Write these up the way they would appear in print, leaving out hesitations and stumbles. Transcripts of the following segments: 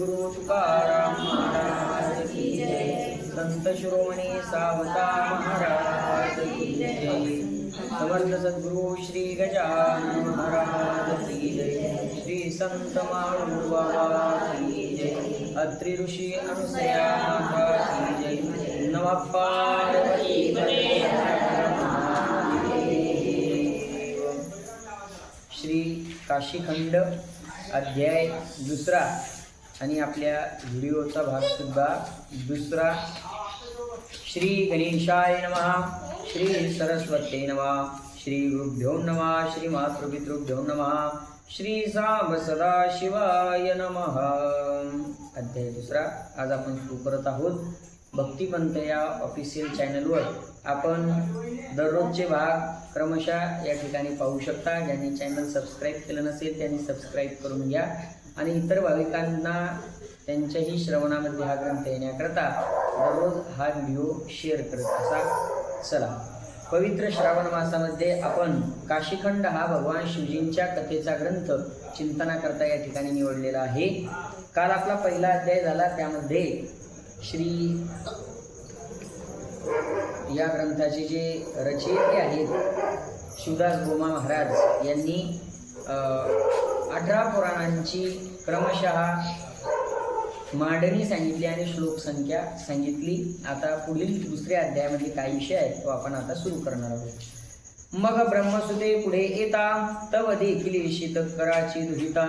सद्गुरु तुकाराम महाराज की जय, संत शिरोमणी सावता महाराज की जय, समर्थ सद्गुरु श्री गजानन महाराज की जय, श्री संत माळू बाबा की जय, अत्रि ऋषी अनुसया माता की जय, नमः पार्वती श्री काशीखंड अध्याय दुसरा आणि आपल्या व्हिडिओचा भाग सुद्धा दुसरा. श्री गणेशाय नमः, श्री सरस्वती नमः, श्री गुरुभ्यो नमः, श्री मातृपितृभ्यो नमः, श्री सांब सदाशिवाय नमः. अध्याय दुसरा. आज आपण सुरू करत आहोत भक्तिपंत या ऑफिशियल चॅनलवर. आपण दररोजचे भाग क्रमशः या ठिकाणी पाहू शकता. ज्यांनी चॅनल सबस्क्राईब केलं नसेल त्यांनी सबस्क्राईब करून घ्या आणि इतर भाविकांना त्यांच्याही श्रवणामध्ये हा ग्रंथ येण्याकरता दररोज हा व्हिडिओ शेअर करत असा. चला, पवित्र श्रावण मासामध्ये आपण काशीखंड हा भगवान शिवजींच्या कथेचा ग्रंथ चिंतनाकरता या ठिकाणी निवडलेला आहे. काल आपला पहिला अध्याय झाला, त्यामध्ये श्री या ग्रंथाचे जे रचयिते आहेत शिवदास गोमा महाराज यांनी 18 पुराणांची क्रमशः मांडणी सांगितली आणि श्लोक संख्या सांगितली. आता पुढील दुसऱ्या अध्यायामध्ये काय विषय आहे तो आपण आता सुरू करणार आहोत. मग ब्रह्मसुते पुढे येता, तव देखील शीत कराची दुहिता,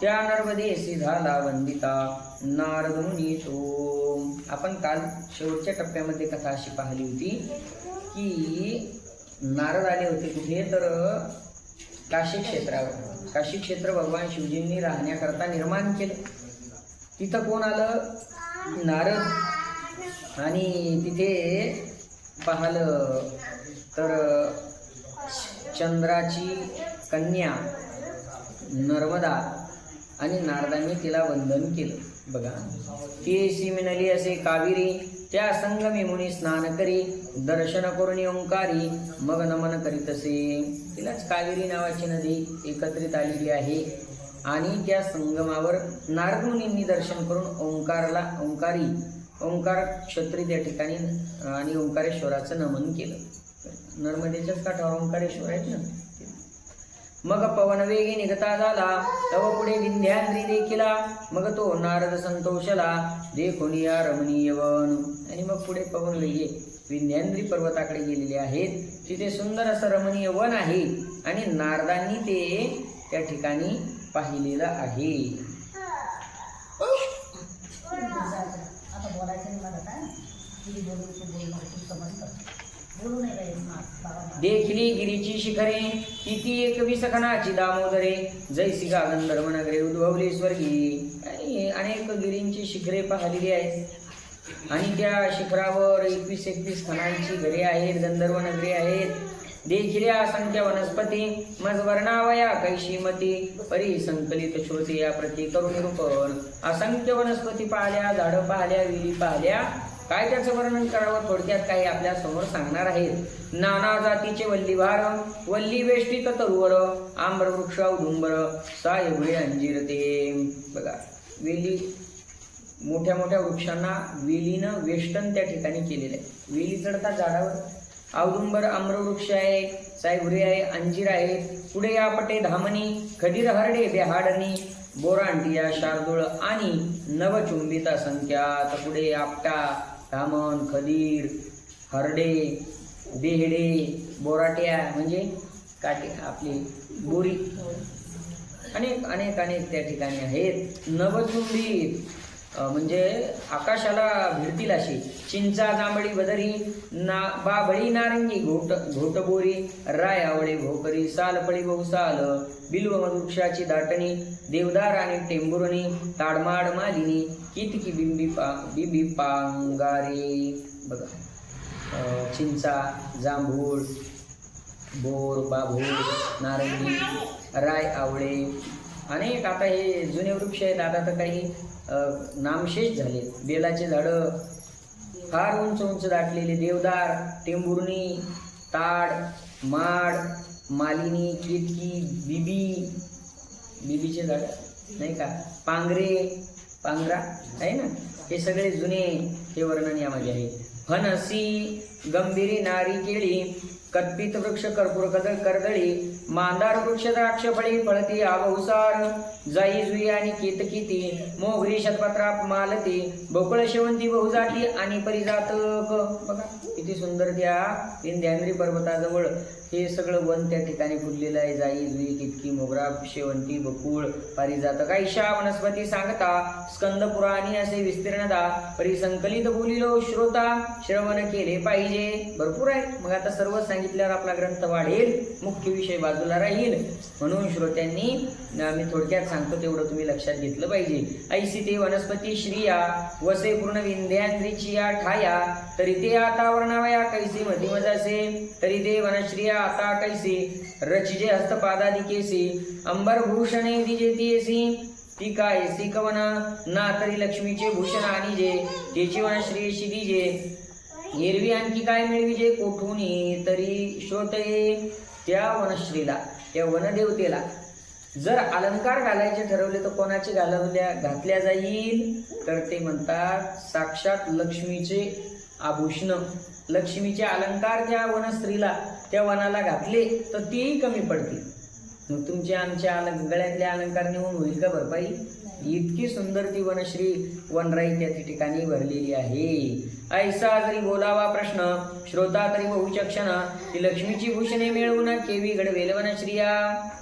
त्या नर्मदेसी झाला वंदिता, नारद मुनी तो. आपण काल शेवटच्या टप्प्यामध्ये कथा अशी पाहिली होती की नारद आले होते कुठे, तर काशी क्षेत्रावर. काशी क्षेत्र भगवान शिवजींनी राहण्याकरता निर्माण केलं. तिथं कोण आलं? नारद. आणि तिथे पाहिलं तर चंद्राची कन्या नर्मदा आणि नारदांनी तिला वंदन केलं. बघा, ती मिनली असे कावेरी, त्या संगमी मुनी स्नान करी, दर्शन करून ओंकारी, मग नमन करीत असे. तिलाच कावेरी नावाची नदी एकत्रित आलेली आहे आणि त्या संगमावर नारद मुनींनी दर्शन करून ओंकार क्षत्री त्या ठिकाणी आणि ओंकारेश्वराचं नमन केलं. नर्मदेच्याच काठावर ओंकारेश्वर आहेत ना. मग पवन वेगी निघता झाला, तव पुढे विंध्याद्री देखिला, मग तो नारद संतोषला, देखून या रमणीय वन. आणि मग पुढे पवन वेगे विंध्याद्री पर्वताकडे गेलेले आहेत. तिथे सुंदर असं रमणीय वन आहे आणि नारदांनी ते त्या ठिकाणी पाहिलेलं आहे. देखली गिरीची शिखरे, किती 21 खणाची दामोदरे, जैसी गंधर्व नगरे उद्भवली स्वर्गी. आणि अनेक गिरींची शिखरे पाहिलेली आहेत आणि त्या शिखरावर 21 खणांची घरे आहेत, गंधर्व नगरे आहेत. देखिल्या असंख्य वनस्पती, मज वर्णावया कैशीमती, परी संकलित शोते या प्रति करून निरूपण. असंख्य वनस्पती पाहिल्या, झाडं पाहिल्या, विली पाहिल्या. काय त्याचं वर्णन करावं, थोडक्यात काही आपल्या समोर सांगणार आहेत. नाना जातीचे वल्लीभार, वल्ली वेष्टित तरुवर, आंबर वृक्ष औदुंबर, सायगुळे अंजीर ते. बघा, वेली, मोठ्या मोठ्या वृक्षांना वेलीनं वेष्टन त्या ठिकाणी केलेलं आहे. वेली चढतात झाडावर. औदुंबर आम्रवृक्ष आहे, सायगुरे आहे, अंजीर आहे. पुढे या पटे धामणी, खदीर हरडे बेहाडणी, बोरांटिया शार्दूळ आणि नवचुंबिता संख्यात. पुढे आपटा, धामण, खदीर, हरडे, बेहडे, बोराट्या म्हणजे काटे आपली बोरी, अनेक अनेक अनेक त्या ठिकाणी आहेत. नवचुंबित म्हणजे आकाशाला भिडतील अशी. चिंचा, जांभळी, बदरी, बाभळी, नारंगी, घोटबोरी, राय, आवळे, भोकरी, सालफळी, बहुसाल, बिल्व वृक्षाची दाटणी, देवदार आणि टेंभुरणी, ताडमाड, मालिनी, कितकी, बिबी पांगारे. बघा, चिंचा, जांभूळ, बोर, बाभूळ, नारंगी, राय, आवळे, अनेक. आता हे जुने वृक्ष आहेत, आता तर काही नामशेष झाले. बेलाचे झाडं फार उंच उंच दाटलेले, देवदार, टेंभुर्णी, ताड, माड, मालिनी, केतकी, बिबीचे झाड नाही का, पांगरे, पांघरा आहे ना, हे सगळे जुने हे वर्णन यामध्ये आहे. फणसी गंभीरी नारी केळी कल्पित वृक्ष कर्पूर कर्दळी मांदार वृक्ष द्राक्ष फळी फळती आबहुसार जाई जुई आणि केतकीती मोगरी शतपत्रा मालती बकुळ शेवंती बहुजाती आणि परिजातक. बघा किती सुंदर त्या विंध्यागिरी पर्वताजवळ हे सगळं वन त्या ठिकाणी फुललेलं आहे. जाई जुई केतकी मोगरा शेवंती बकुळ पारिजातक ऐशा वनस्पती सांगता स्कंद पुराणी असे विस्तीर्णदा परिसंकलित बोलिलो श्रोता श्रवण केले पाहिजे. भरपूर आहे. मग आता सर्व सांगितल्यावर आपला ग्रंथ वाढेल, मुख्य विषय बाजूला राहील. म्हणून श्रोत्यांनी मी थोडक्यात सांगतो तेवढं तुम्ही लक्षात घेतलं पाहिजे. ऐसी ते वनस्पती श्रिया वसे पूर्ण विंध्याद्रीची या ठाया तरी ते आता वर्णावया कैसी मधी मजासे तरी ते वनश्रिया आता कैसी रचिजे हस्तपादादिकेसी अंबरभूषणे दिजेतीसी ती काय सी कवन ना तरी लक्ष्मीचे भूषण आणि जे त्याची वनश्रीशी दिजे एरवी आणखी काय मिळविजे कोठूनी तरी श्रोतये. त्या वनश्रीला त्या वनदेवतेला जर अलंकार घालायचे ठरवले तर कोणाचे घातल्या जाईल तर ते म्हणतात साक्षात लक्ष्मीचे आभूषण लक्ष्मीचे अलंकार त्या वनस्त्रीला त्या वनाला घातले तर तेही कमी पडतील. मग तुमच्या आमच्या गळ्यातले अलंकार निघून होईल का भरपाई? इतकी सुंदर ती वनश्री वनराई त्या ठिकाणी भरलेली आहे. ऐसा जरी बोलावा प्रश्न श्रोता तरी बहुचक्षण ती लक्ष्मीची भूषणे मिळवून केवी घडवेल वनश्रिया.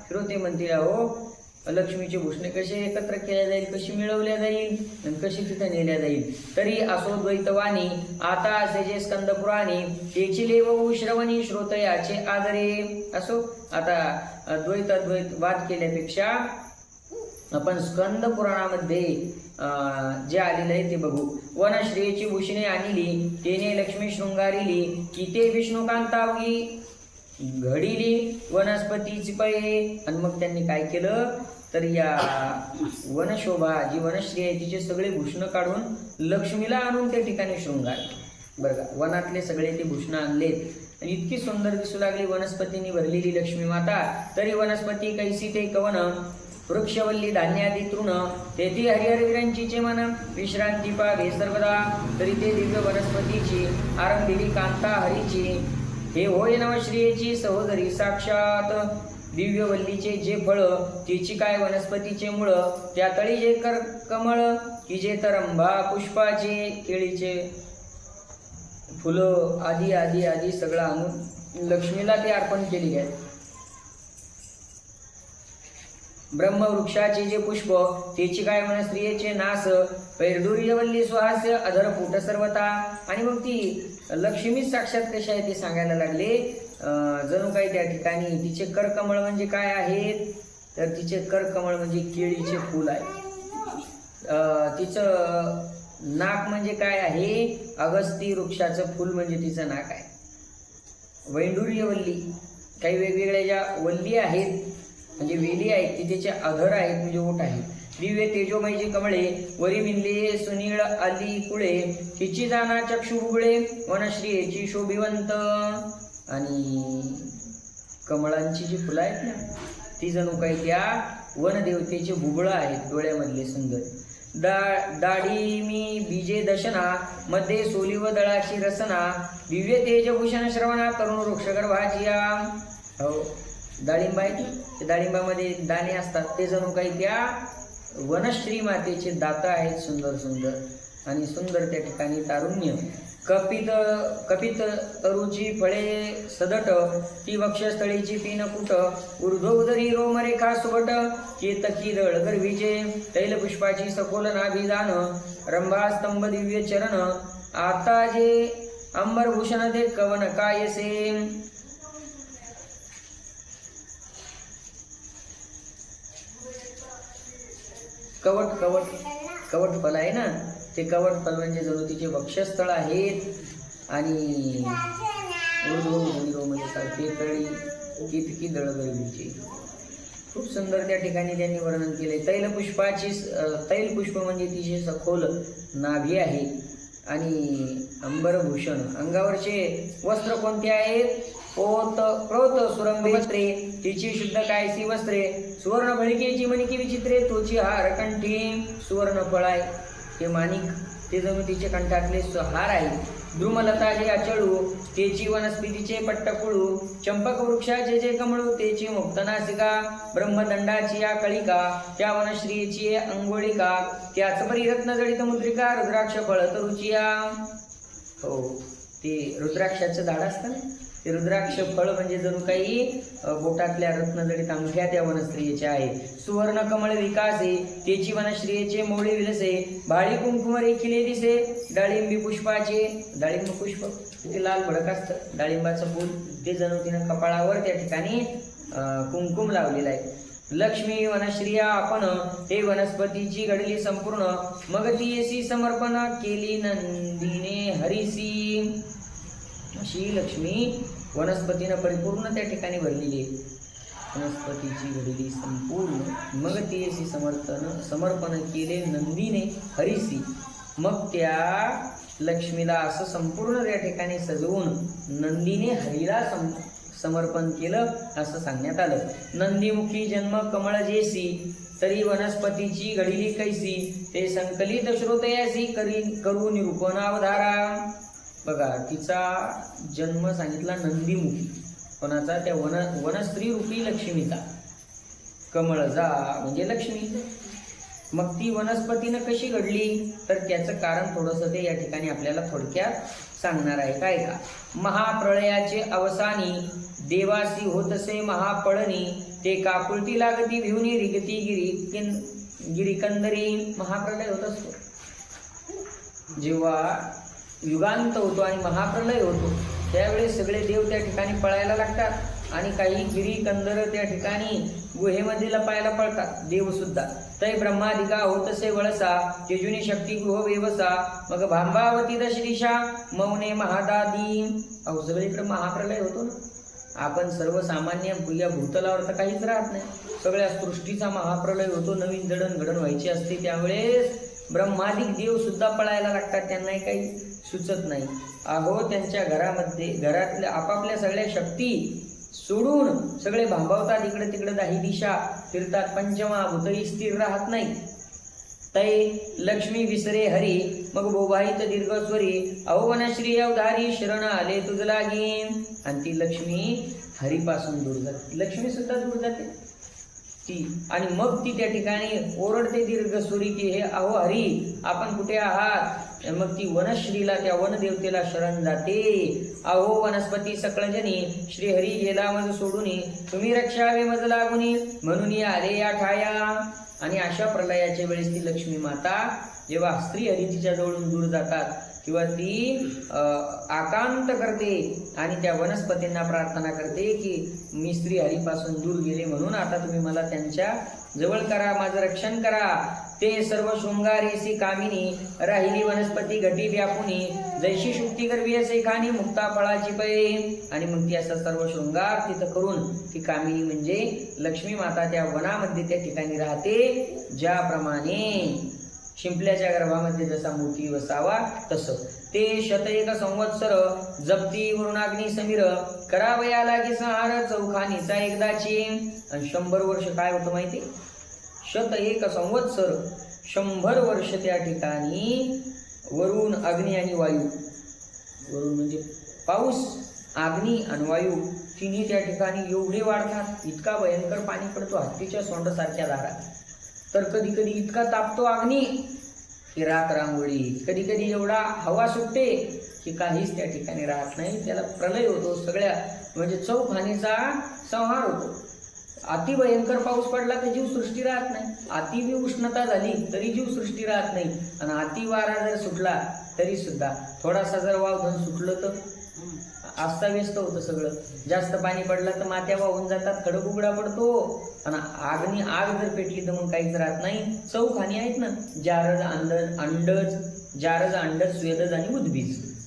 श्रोते म्हणतील हो लक्ष्मीची भूषणे कशी एकत्र केल्या जाईल, कशी मिळवल्या जाईल आणि कशी तिथे नेल्या जाईल. तरी असो द्वैतवाणी आता असे जे स्कंद पुराणी त्याची लेव श्रवणी श्रोतयाचे आदरे. असो आता द्वैत वाद केल्यापेक्षा आपण स्कंद पुराणामध्ये जे आलेलं आहे ते बघू. वनश्रेयची भूषणे आणली तेने लक्ष्मी शृंगारिली की ते विष्णुकांतावगी घडिली वनस्पतीची पये. आणि मग त्यांनी काय केलं तर या वनशोभा जी वनश्री आहे तिचे सगळे भूषण काढून लक्ष्मीला आणून त्या ठिकाणी शृंगार. बरं का, वनातले सगळे ते भूषण आणलेत आणि इतकी सुंदर दिसू लागली वनस्पतींनी भरलेली लक्ष्मी माता. तरी वनस्पती कैसी ते कवन वृक्षवल्ली धान्यादी तृण तेथे हरिहरविरांचीचे मन विश्रांती पावे सर्वदा. तरी ते दिव्य वनस्पतीची आरंभिली कांता हरीची हे होय नवश्रियेची सहोदरी साक्षात. दिव्यवल्लीचे जे फळ तिची काय वनस्पतीचे मुळ त्या तळी जे कर कमळ की जे तरंबा पुष्पाचे केळीचे फुलं आदी आदी आदी सगळं आणून लक्ष्मीला ते अर्पण केली आहे. ब्रह्मवृक्षाचे जे पुष्प त्याची काय वनस्त्रियेचे नास पैरदुर्यवल्ली सुहास्य अधर फुट सर्वता. आणि मग ती लक्ष्मी साक्षात कशी आहे ते सांगायला लागले. जणू काही त्या ठिकाणी तिचे करकमळ म्हणजे काय आहेत तर तिचे करकमळ म्हणजे केळीचे फूल आहे. तिचं नाक म्हणजे काय आहे अगस्ती वृक्षाचं फूल म्हणजे तिचं नाक आहे. वैडूर्यवल्ली काही वेगवेगळ्या ज्या वल्ली आहेत म्हणजे वेली आहेत ती त्याचे अधर आहेत म्हणजे ओठ आहेत. दिव्य तेजोमय जी कमळे वरी मिनले सुनीळ आली कुळे तिची जाना चक्षु बुबळे वनश्रियेची शोभिवंत. आणि कमळांची जी फुलं आहेत ना ती जणू काही त्या वनदेवतेचे बुबळ आहेत डोळ्यामधले सुंदर. दाढी मी बीजे दशना मध्ये सोली व दळाची रसना दिव्य तेजभूषण श्रवणा तरुण वृक्षगर्भाचिया. हो डाळिंब आहे ते डाळिंबामध्ये दाणे असतात ते जणू काही त्या वनश्री मातेचे दाता आहेत सुंदर सुंदर आणि सुंदर त्या ठिकाणी तारुण्य. कपित तरुची फळे सदट ती वक्षस्थळीची पीनकुट ऊर्ध्वोदरी रोमरेखा सुबट केतकी दळ गर्वीचे तैलपुष्पाची सखोल नाभिदान रंभास्तंभ दिव्य चरण आता जे अंबरभूषण ते कवन कायसे. कवट फल आहे ना ते कवट फल म्हणजे जणू तिचे वक्षस्थळ आहेत आणि केतकी दळ गर्वीचे. खूप सुंदर त्या ठिकाणी त्यांनी वर्णन केले. तैलपुष्प म्हणजे तिचे सखोल नाभी आहे आणि अंबरभूषण अंगावरचे वस्त्र कोणते आहेत पोत प्रोत सुरंग वस्त्रे तिची शुद्ध कायसी वस्त्रे सुवर्ण भळिकेची मणिकी विचित्रे तोची हार कंठी सुवर्ण फळाय ते माणिक ते जणू तिचे कंठातले हार आहे द्रुमलता जे अचळू तेची वनस्पतीचे पट्टकुळू चंपक वृक्षाचे जे कमळू तेची मुक्तनासिका ब्रह्मदंडाची या कळिका त्या वनश्रीची अंगोळिका त्याच परी रत्नजडित मुद्रिका रुद्राक्ष फळ तरुचिया हो ते रुद्राक्षाचं झाड असतं ना ते रुद्राक्ष फळ म्हणजे जणू काही बोटातल्या रत्नजडित अंगठ्या त्या वनस्त्रियेच्या आहे सुवर्ण कमळ विकासे तेची वनश्रियेचे मोळे विलसे भाळी कुंकुम रेखिले दिसे डाळिंबी पुष्पाचे डाळिंब पुष्प ते लाल भडक असतं डाळिंबाचं फूल ते जणू तिनं कपाळावर त्या ठिकाणी कुंकुम लावलेलं आहे लक्ष्मी वनश्रिया आपण हे वनस्पतीची घडली संपूर्ण मग ती येसी समर्पण केली नंदीने हरिसी अशी लक्ष्मी वनस्पतीनं परिपूर्ण त्या ठिकाणी भरलेली आहे वनस्पतीची घडली संपूर्ण मग ती येसी समर्पण केले नंदीने हरिसी मग त्या लक्ष्मीला असं संपूर्ण त्या ठिकाणी सजवून नंदीने हरीला समर्पण केलं असं सांगण्यात आलं नंदीमुखी जन्म कमळ जेसी तरी वनस्पतीची घडली कैसी ते संकलित श्रोतयासी करू निरूपणावधारा बघा तिचा जन्म सांगितला नंदीमुखी कोणाचा त्या वनस्त्री रूपी लक्ष्मीचा कमळजा म्हणजे लक्ष्मी मग ती वनस्पतीनं कशी घडली तर त्याचं कारण थोडंसं ते या ठिकाणी आपल्याला थोडक्यात सांगणार आहे काय का महाप्रळयाचे अवसानी देवासी होतसे महापळणी ते काकुळती लागती भिवनी रिगती गिरिकंदरी महाप्रलय होत असतो जेव्हा युगांत होतो आणि महाप्रलय होतो त्यावेळेस सगळे देव त्या ठिकाणी पळायला लागतात आणि काही गिरिकंदर त्या ठिकाणी गुहेमध्ये लपायला पळतात देव सुद्धा तै ब्रह्मादिका होतसे वळसा तेजुनी शक्ती गृह वेवसा मग भांबावती दशदिशा मौने महादादी अहो सगळीकडे महाप्रलय होतो ना आपण सर्वसामान्य या भूतलावर तर काहीच राहत नाही सगळ्या सृष्टीचा महाप्रलय होतो नवीन जडणघडण व्हायची असते त्यावेळेस ब्रह्मादिक देव सुद्धा पळायला लागतात त्यांनाही काही सुचत नाही अहो त्यांच्या घरातल्या आपापल्या सगळ्या शक्ती सोडून सगळे भांबावतात इकडे तिकडे दाही दिशा फिरतात पंचमहाभूतही स्थिर राहत नाही तै लक्ष्मी विसरे हरी मग बोबाईत दीर्घस्वरी अहो वनश्री अवधारी शरण आले तुझ लागी आणि ती लक्ष्मी हरीपासून दूर जाते लक्ष्मी सुद्धा दूर जाते ती आणि मग ती त्या ठिकाणी ओरडते दीर्घस्वरी की हे अहो हरी आपण कुठे आहात मग ती वनश्रीला त्या वनदेवतेला शरण जाते अहो वनस्पती सकळजनी श्रीहरी गेला मज सोडून तुम्ही रक्षावे मज लागुनी म्हणून आले या ठाया आणि अशा प्रलयाच्या वेळेस ती लक्ष्मी माता जेव्हा श्रीहरी तिच्या जवळून दूर जातात किंवा ती आकांत करते आणि त्या वनस्पतींना प्रार्थना करते की मी श्रीहरीपासून दूर गेले म्हणून आता तुम्ही मला त्यांच्या जवळ करा माझं रक्षण करा ते सर्व शृंगारेसी कामिनी राहिली वनस्पती घटी व्यापुनी जैशी शुक्ती करवी असे खाणी मुक्ता फळाची पै आणि मग ती असा सर्व शृंगार तिथं करून ती कामिनी म्हणजे लक्ष्मी माता त्या वनामध्ये त्या ठिकाणी राहते ज्याप्रमाणे शिंपल्याच्या गर्भामध्ये जसा मोती वसावा तसं ते 101 संवत्सर जप्ती वरुणाग्नी समीर करावया लागे संहार चौखानीचा एकदाची आणि 100 वर्ष काय होतं माहिती 101 संवत्सर 100 वर्ष त्या ठिकाणी वरुण अग्नी आणि वायू वरुण म्हणजे पाऊस अग्नी आणि वायू तिन्ही त्या ठिकाणी एवढे वाढतात इतका भयंकर पाणी पडतो हत्तीच्या सोंडासारख्या धारात तर कधी कधी इतका तापतो अग्नी की रात रांगोळी कधी कधी एवढा हवा सुटते की काहीच त्या ठिकाणी राहत नाही त्याला प्रलय होतो सगळ्या म्हणजे चौखानीचा संहार होतो अतिभयंकर पाऊस पडला तर जीवसृष्टी राहत नाही अति उष्णता झाली तरी जीवसृष्टी राहत नाही आणि अति वारा जर सुटला तरी सुद्धा थोडासा जर वावधन सुटलं तर अस्ताव्यस्त होतं सगळं जास्त पाणी पडलं तर मात्या वाहून जातात खडक उघडा पडतो आणि आग जर पेटली तर मग काहीच राहत नाही चौखानी आहेत ना जारज अंडज स्वेदज आणि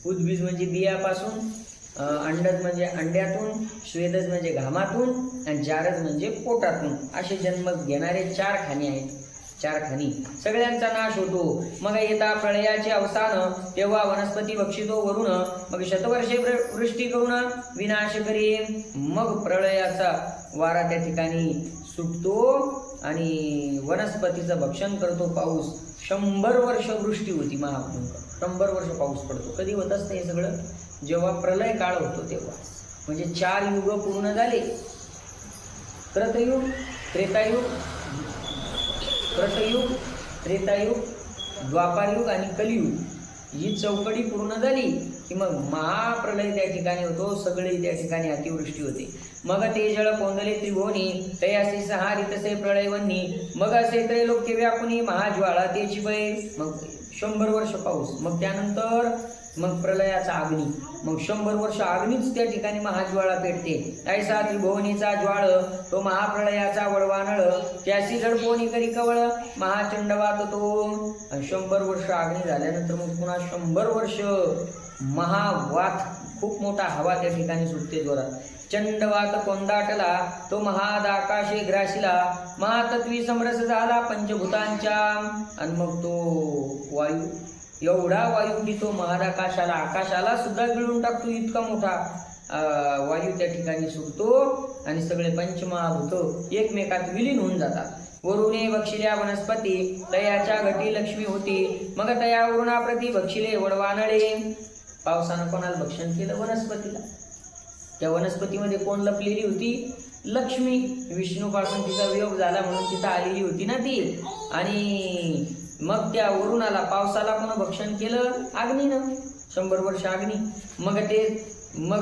उद्बीज म्हणजे बियापासून अंडज म्हणजे अंड्यातून स्वेदज म्हणजे घामातून आणि जारज म्हणजे पोटातून असे जन्म घेणारे 4 खाणी आहेत 4 खाणी सगळ्यांचा नाश होतो. मग येता प्रळयाचे अवसान तेव्हा वनस्पती बक्षितो वरून मग शतवर्षे वृष्टी करून विनाश करी. मग प्रळयाचा वारा त्या ठिकाणी सुटतो आणि वनस्पतीचं भक्षण करतो पाऊस. 100 वर्ष वृष्टी होती महाभयंकर. 100 वर्ष पाऊस पडतो. कधी होत असतं हे सगळं? जेव्हा प्रलय काळ होतो तेव्हा. म्हणजे 4 युग पूर्ण झाले. त्रतयुग, त्रेतायुग, त्रेतायुग, द्वापारयुग आणि कलियुग ही चौकडी पूर्ण झाली की मग महाप्रलय त्या ठिकाणी होतो. सगळे त्या ठिकाणी अतिवृष्टी होते. मग ते जळ कोंदले त्रिभुवनी तयासी सहारितसे प्रळयवन्नी. मग असे त्रैलोक्य व्यापुनी महाज्वाळा तेची पै. मग 100 वर्ष पाऊस. मग त्यानंतर मग प्रलयाचा अग्नी. मग 100 वर्ष अग्नीच त्या ठिकाणी महाज्वाळा पेटते. ऐसा त्रिभुवनीचा ज्वाळ तो महाप्रलयाचा वळवानळ. त्यासी जडपोनी करी कवळ महाचंडवात तो. 100 वर्ष अग्नी झाल्यानंतर मग पुन्हा 100 वर्ष महावात खूप मोठा हवा त्या ठिकाणी सुटते जोरात. चंडवात कोंदाटला तो महादाकाशे ग्रासिला. महातत्वी समरस झाला पंचभूतांच्या. आणि मग तो वायू एवढा वायू की तो महादाकाशाला आकाशाला सुद्धा गिळून टाकतो. इतका मोठा वायू त्या ठिकाणी सुटतो आणि सगळे पंचमहाभूत एकमेकात विलीन होऊन जातात. वरुणे बक्षिल्या वनस्पती तयाच्या घटी लक्ष्मी होती. मग तयावरून प्रति बक्षिले वडवानळे. पावसानं कोणाला भक्षण केलं? वनस्पतीला. त्या वनस्पतीमध्ये कोण लपलेली होती? लक्ष्मी. विष्णूपासून तिचा वियोग झाला म्हणून तिथं आलेली होती ना ती. आणि मग त्या वरुणाला पावसाला कोण भक्षण केलं? अग्नीनं. 100 वर्ष अग्नी. मग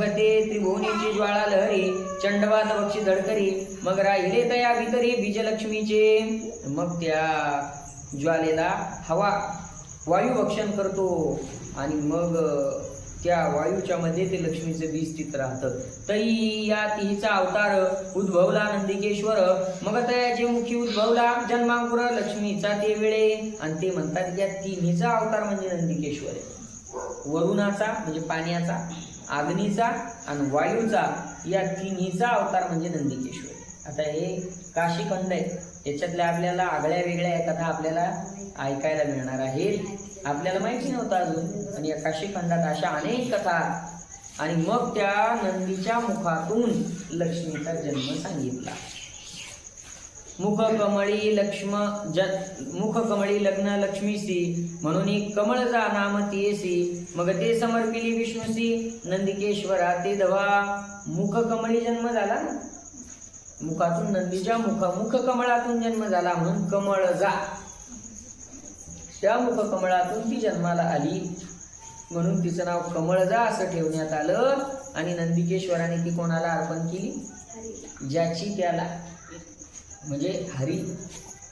ते त्रिभुवनीची ज्वाळा लहरी चंडवात बक्षी धडकरी. मग राहिले तया भितरी बीजलक्ष्मीचे. मग त्या ज्वालेला हवा वायू भक्षण करतो आणि मग त्या वायूच्या मध्ये ते लक्ष्मीचं बीज तिथं राहतं. तई या तिहीचा अवतार उद्भवला नंदिकेश्वर. मग तयाचे मुखी उद्भवला जन्मांकुर लक्ष्मीचा ते वेळे. आणि ते म्हणतात या तिन्हीचा अवतार म्हणजे नंदिकेश्वर आहे. वरुणाचा म्हणजे पाण्याचा, अग्नीचा आणि वायूचा या तिन्हीचा अवतार म्हणजे नंदिकेश्वर. आता हे काशीखंड आहे. याच्यातल्या आपल्याला आगळ्या वेगळ्या कथा आपल्याला ऐकायला मिळणार आहेत. आपल्याला माहिती नव्हतं अजून. आणि या काशीखंडात अशा अनेक कथा. आणि मग त्या नंदीच्या मुखातून लक्ष्मीचा जन्म सांगितला. मुखकमळी लग्न लक्ष्मीसी म्हणून कमळचा नाम तियेसी. मग ते समर्पिली विष्णूसी नंदिकेश्वरा ते दवा. मुखकमळी जन्म झाला ना. मुखातून नंदीच्या मुखकमळातून जन्म झाला म्हणून कमळजा. त्या मुखकमळातून ती जन्माला आली म्हणून तिचं नाव कमळजा असं ठेवण्यात आलं. आणि नंदिकेश्वराने ती कोणाला अर्पण केली? ज्याची त्याला म्हणजे हरी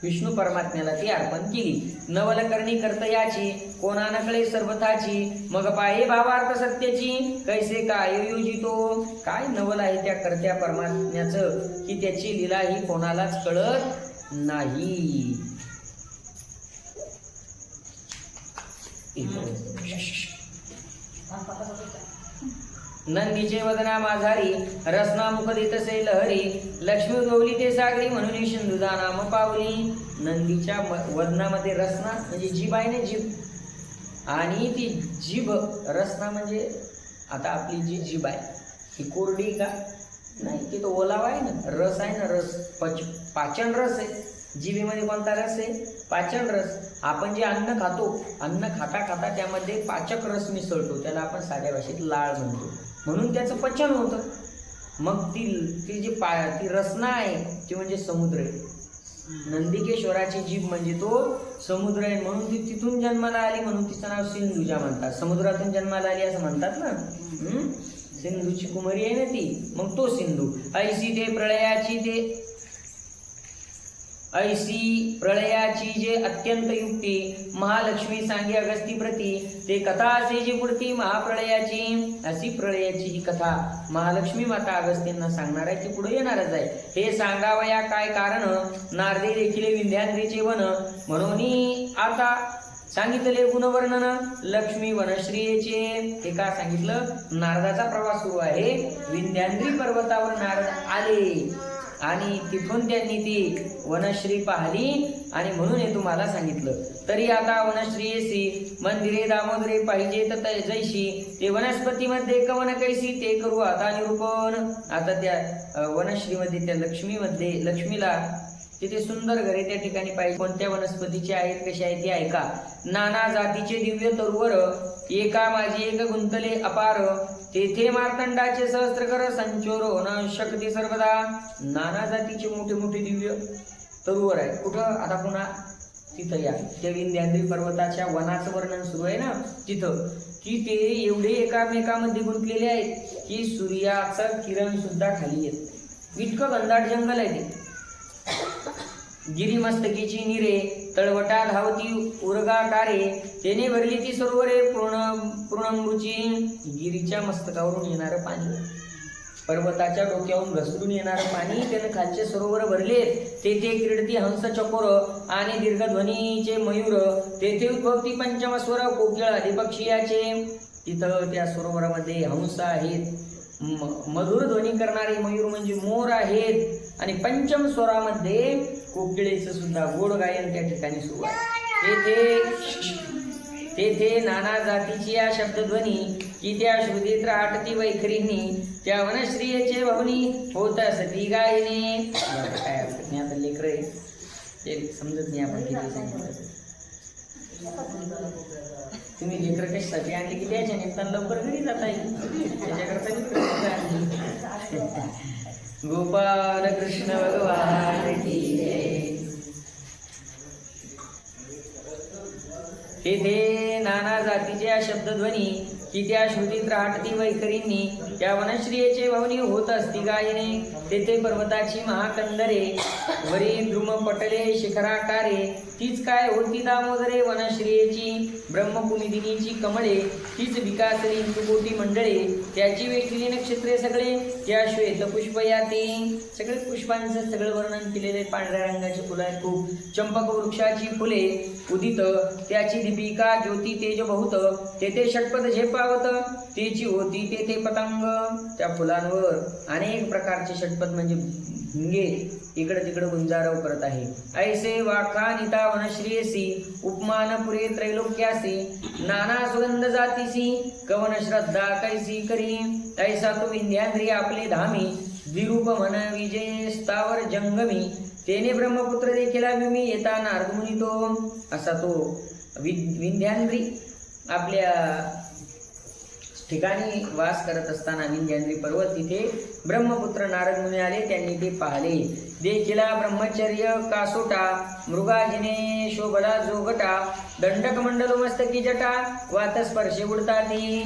विष्णू परमात्म्याला ती अर्पण केली. नवलकर्णी कर्तयाची कोणा नकळे सर्वथाची. मग पाये भावार्थ सत्याची कैसे काय योजितो. काय नवल आहे त्या कर्त्या परमात्म्याचं की त्याची लीला ही कोणालाच कळत नाही. नंदीचे वदना माझारी रसना मुख देतसे लहरी. लक्ष्मी उद्भवली ते सागरी म्हणून सिंधुदा नाम पावली. नंदीच्या वदनामध्ये रसना म्हणजे जीभ आहे ना, जीभ. आणि ती जीभ रसना म्हणजे आता आपली जी जीभ आहे ही कोरडी का नाही, ती तो ओलावा आहे ना, रस आहे ना, रस पाचन रस आहे. जिभेमध्ये कोणता रस आहे? पाचन रस. आपण जे अन्न खातो, अन्न खाता खाता त्यामध्ये पाचक रस मिसळतो, त्याला आपण साध्या भाषेत लाळ म्हणतो. म्हणून त्याचं पचन होतं. मग ती रसना आहे ती म्हणजे समुद्र आहे. नंदिकेश्वराची जीभ म्हणजे तो समुद्र आहे. म्हणून ती तिथून जन्माला आली म्हणून तिचं नाव सिंधुजा म्हणतात. समुद्रातून जन्माला आली असं म्हणतात ना. सिंधूची कुमारी आहे ना ती, मग तो सिंधू. ऐसी प्रळयाची जे अत्यंत युक्ती महालक्ष्मी सांगे अगस्ती प्रती. ते कथा असे जी पुढती महाप्रळयाची. अशी प्रळयाची ही कथा महालक्ष्मी माता अगस्तींना सांगणार आहे, ती पुढे येणारच आहे. हे सांगावया काय कारण नारदे देखील विंध्याद्रीचे वन. म्हणून आता सांगितले गुणवर्णन लक्ष्मी वनश्रीचे. हे का सांगितलं? नारदाचा प्रवास सुरू आहे. विंध्याद्री पर्वतावर नारद आले आणि तिथून त्यांनी ती वनश्री पाहिली आणि म्हणून हे तुम्हाला सांगितलं. तरी आता वनश्री येसी मंदिरे दामोदरे पाहिजे तर जैशी ते वनस्पतीमध्ये कवन कैसी ते करू आता निरूपण. आता त्या वनश्रीमध्ये त्या लक्ष्मीला तिथे सुंदर घरे त्या ठिकाणी पाहिजे. कोणत्या वनस्पतीचे आहेत कसे आहेत ते ऐका. नाना जातीचे दिव्य तरुवर एका माझी एक गुंतले अपार तेथे मार्तंडाचे सहस्त्रकर संचोरो न शक्ती सर्वदा. नाना जातीचे मोठे मोठे दिव्य तरुवर आहे. कुठं आता पुन्हा तिथं या त्या विंध्याद्री पर्वताच्या वनाचं वर्णन सुरू आहे ना तिथं, की ते एवढे एकामेकामध्ये गुंतलेले आहेत की सूर्याचं किरण सुद्धा खाली येत. इतकं घनदाट जंगल आहे ते. गिरिमस्तकीची निरे तळवटा धावती उरगाकारे तेने भरली ती सरोवरे पूर्णमृची. गिरीच्या मस्तकावरून येणारं पाणी, पर्वताच्या डोक्यावरून घसरून येणारं पाणी, त्याने खालचे सरोवर भरले. तेथे क्रीडती हंस चकोर आणि दीर्घध्वनीचे मयूर तेथे उद्भवती पंचमस्वर कोकिळ आदी पक्षियाचे. तिथं त्या सरोवरामध्ये हंस आहेत, मधुर ध्वनी करणारे मयूर म्हणजे मोर आहेत, आणि पंचम स्वरामध्ये कोकिळेचं सुद्धा गोड गायन त्या ठिकाणी सुरू आहे. तेथे नाना जातीची या शब्दध्वनी की त्या श्रुतीत राहटती वैखरींनी त्या वनश्रीयेचे भवनी होत असती गायने. काय आता लेकर ते समजत नाही आपण किती सांगितलं. तुम्ही लेकर कशासाठी आणली की त्याच्या निमित्तानं लवकर घरी जाता येईल त्याच्याकरता. गोपाल कृष्ण भगवान की जय. तेथे नाना जातीच्या शब्दध्वनी की त्या श्रुतीत राहटती वैखरींनी त्या वनश्रियेचे भवनी होत असती गायने. तेथे पर्वताची महाकंदरे वरी द्रुम पटले शिखराकारे तीच काय होती दामोदरे वनश्रियेची. ब्रह्मकुमिदिनीची कमळे तीच विकासली इंदुकोटी मंडळे त्याची वेठलेली नक्षत्रे सगळे त्या श्वेत पुष्प याती. सगळे पुष्पांचं सगळं वर्णन केलेले. पांढऱ्या रंगाची फुलं आहेत खूप. चंपक वृक्षाची फुले उदित त्याची दीपिका ज्योती तेज बहुत तेथे षटपथ झेपावत तेची होती तेथे पतंग. त्या फुलांवर अनेक प्रकारचे षटपथ म्हणजे भिंगे इकडे तिकडे गुंजारव करत आहे. ऐसे वाखानिता वनश्रीयसी उपमान पुरे त्रैलोक्यासी नाना सुगंध जातीसी कवन श्रद्धा कैसी करी. ऐसा तो विंध्याद्री आपले धामी द्विरूप मन विजय स्थावर जंगमी तेने ब्रह्मपुत्र देखील मी येता नारद मुनी तो. असा तो विंध्याद्री आपल्या ठिकाणी वास करत असताना विंध्याद्री पर्वत तिथे ब्रह्मपुत्र नारद मुनी आले. त्यांनी ते पाहिले. देखिला ब्रह्मचर्य कासोटा मृगाजिने शोभला जोगटा दंडक मंडलो मस्तकी जटा वात स्पर्शे उडता ती.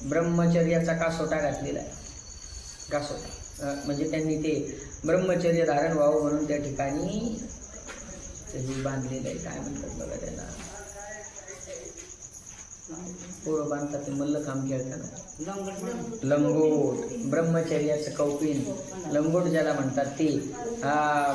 ब्रह्मचर्याचा कासोटा घातलेला आहे. कासोटा म्हणजे त्यांनी ते ब्रह्मचर्य धारण व्हावं म्हणून त्या ठिकाणी बांधलेलं आहे. काय म्हणतात बघा त्याला, पोरं बांधतात ते मल्लखांब खेळताना लंगोट. ब्रह्मचर्याचं कौपिन लंगोट ज्याला म्हणतात ते.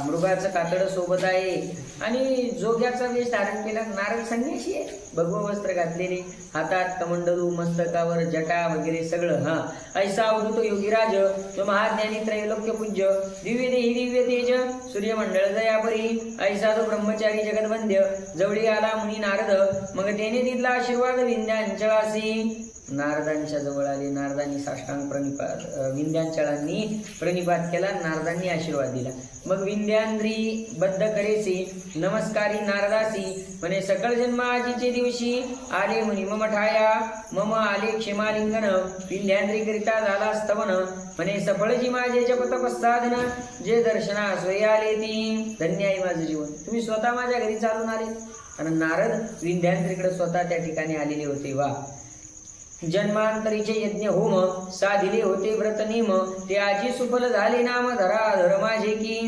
मृगाचं कातड सोबत आहे आणि जोग्याचा वेश धारण केला. नारद संन्यासी आहे, भगव वस्त्र घातलेले, हातात कमंडलू, मस्तकावर जटा वगैरे सगळं. ऐसा अवधूत योगीराज तो महाज्ञानी त्रैलोक्य पूज्य दिव्य देही दिव्य तेज सूर्यमंडळ दयापरी. ऐसा तो ब्रह्मचारी जगदवंद्य जवळी आला मुनी नारद मग त्याने दिला आशीर्वाद विंध्यांचळासी. नारदांच्या जवळ आले. नारदांनी साष्टांग प्रणिपात विंध्यांचळांनी प्रणिपात केला. नारदांनी आशीर्वाद दिला. मग विंध्याद्री बद्ध करेसी नमस्कारी नारदासी म्हणे सकळ जन्म आजीचे दिवशी आले मुनी मम ठाया मम आले क्षेमालिंगन विंध्याद्री करिता झाला स्तवन म्हणे सफळजी माझे जपत पस्साधन जे दर्शना सोय आले ती. धन्य आहे माझं जीवन. तुम्ही स्वतः माझ्या घरी चालून आले. आणि नारद विंध्याद्रीकडे स्वतः त्या ठिकाणी आलेले होते. वा. जन्मांतरीचे यज्ञ होम साधिले होते व्रत नियम ते आजी सुफल झाले नाम धरा माझे की.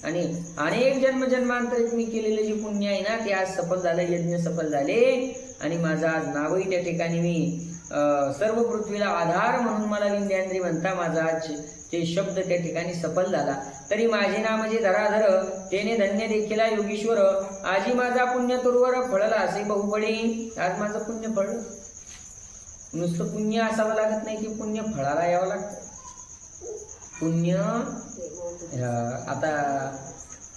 आणि अनेक जन्मांतरित मी केलेले जे पुण्य आहे ना ते आज सफल झालं. यज्ञ सफल झाले आणि माझा आज नावही त्या ठिकाणी मी सर्व पृथ्वीला आधार म्हणून मला विंध्याद्री म्हणता. माझा आज ते शब्द त्या ठिकाणी सफल झाला. तरी माझे नाम जे धराधर तेने धन्य देखील योगीश्वर आजी माझा पुण्य तुर्वर फळला असे बहुबळी. आज माझं पुण्य फळलं. नुसतं पुण्य असावं लागत नाही की पुण्य फळाला यावं लागतं. पुण्य आता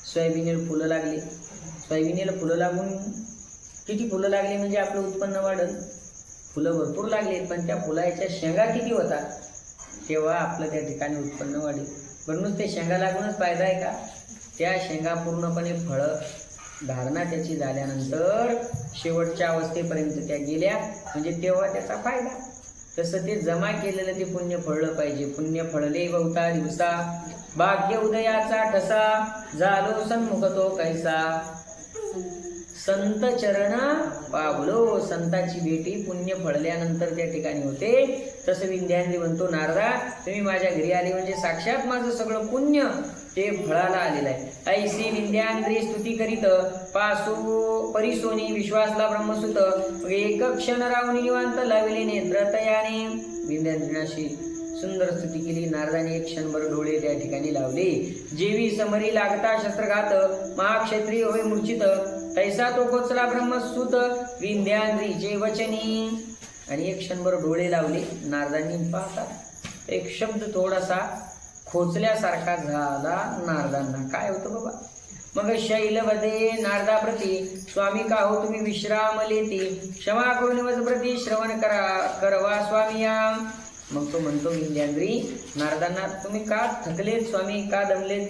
सोयाबीनला फुलं लागली, सोयाबीनला फुलं लागून किती फुलं लागली म्हणजे आपलं उत्पन्न वाढेल. फुलं भरपूर लागली पण त्या फुलाच्या शेंगा किती होतात तेव्हा आपलं त्या ठिकाणी उत्पन्न वाढेल. म्हणून ते शेंगा लागूनच फायदा आहे का? त्या शेंगा पूर्णपणे फळं धारणा त्याची झाल्यानंतर शेवटच्या अवस्थेपर्यंत त्या गेल्या म्हणजे तेव्हा त्याचा फायदा. तसं ते जमा केलेलं ते पुण्य फळलं पाहिजे. पुण्य फळले बहुता दिवसा, भाग्य उदयाचा ठसा, झालो सन्मुख तो कैसा, संत चरण पावलो. संताची भेटी पुण्य फळल्यानंतर त्या ठिकाणी होते. तसं विंध्याद्री म्हणतो नारदा तुम्ही माझ्या घरी आले म्हणजे साक्षात माझं सगळं पुण्य ते फळाला आलेलं आहे. ऐसी विंध्याद्री स्तुती करीत पासो परिसोनी विश्वासला ब्रह्मसुत, एक क्षण राहून निवांत लाविले नेत्रतयाने. विंध्याद्रीनाशी सुंदर स्तुती केली. नारदाने एक क्षणभर डोळे त्या ठिकाणी लावले. जेवी समरी लागता शस्त्रघात, महाक्षत्रिय होय मूर्छित, तैसा तो कोचला ब्रह्मसूत विंध्याद्रीचे वचनी. आणि एक क्षणभर डोळे लावले. नारदांनी पाहता एक शब्द थोडासा खोचल्यासारखा झाला नारदांना. काय होतं बाबा? मग शैलवदे नारदाप्रती स्वामी का हो तुम्ही विश्राम लेती, क्षमा करून वजप्रती श्रवण करवा स्वामी या. मग तो म्हणतो विंध्याद्री नारदांना तुम्ही का थकलेत स्वामी, का दमलेत,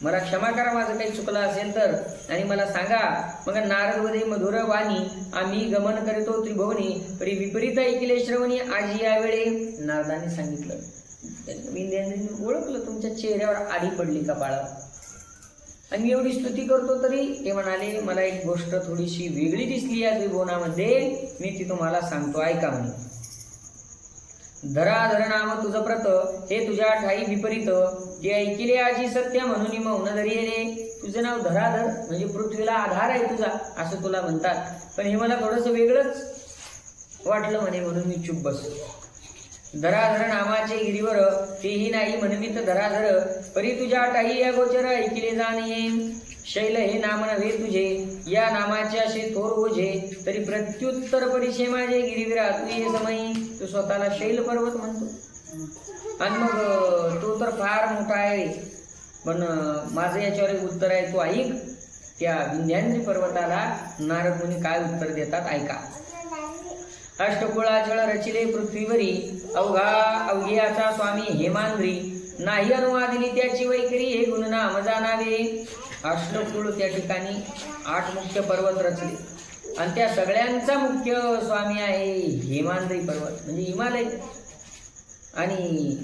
मला क्षमा करा माझं काही चुकलं असेल तर, आणि मला सांगा. मग नारदवदे मधुर वाणी आम्ही गमन करतो त्रिभुवनी, तरी विपरीत ऐकले श्रवणी आजी यावेळे. नारदांनी सांगितलं. विंध्याद्रीने ओळखलं तुमच्या चेहऱ्यावर आडी पडली कपाळावर, आणि एवढी स्तुती करतो तरी. ते म्हणाले मला एक गोष्ट थोडीशी वेगळी दिसली या त्रिभुवनामध्ये, मी ती तुम्हाला सांगतो ऐका म्हणे. धराधर नाम तुझ प्रत, हे तुझ्या ठाई विपरीत, ते ऐकिले आजी सत्य म्हणून मौन धरिले. तुझं नाव धराधर म्हणजे पृथ्वीला आधार आहे तुझा असं तुला म्हणतात, पण हे मला थोडंसं वेगळंच वाटलं म्हणे म्हणून मी चुप बसलो. धराधर नामाचे गिरीवर तेही नाही म्हणवित धराधर, परी तुझ्या ठाई या गोचर ऐकिले जाणे. शैल हे नाम नव्हे तुझे, या नामाचे असे थोर ओझे, तरी प्रत्युत्तर परिशे माझे गिरिविरा तू ये समयी. तू स्वतःला शैल पर्वत म्हणतो आणि मग तो तर फार मोठा आहे, पण माझं याच्यावर एक उत्तर आहे, तू ऐक. त्या विंध्याद्री पर्वताला नारद मुनी काय उत्तर देतात ऐका. अष्टकुळाचळ रचिले पृथ्वीवरी, अवघ्याचा स्वामी हेमांद्री, नाही अनुवादिली त्याची वैखरी, हे गुण नाम जाणावे. अष्टकुळ त्या ठिकाणी 8 मुख्य पर्वत रचले आणि त्या सगळ्यांचा मुख्य स्वामी आहे हेमांद्री पर्वत म्हणजे हिमालय. आणि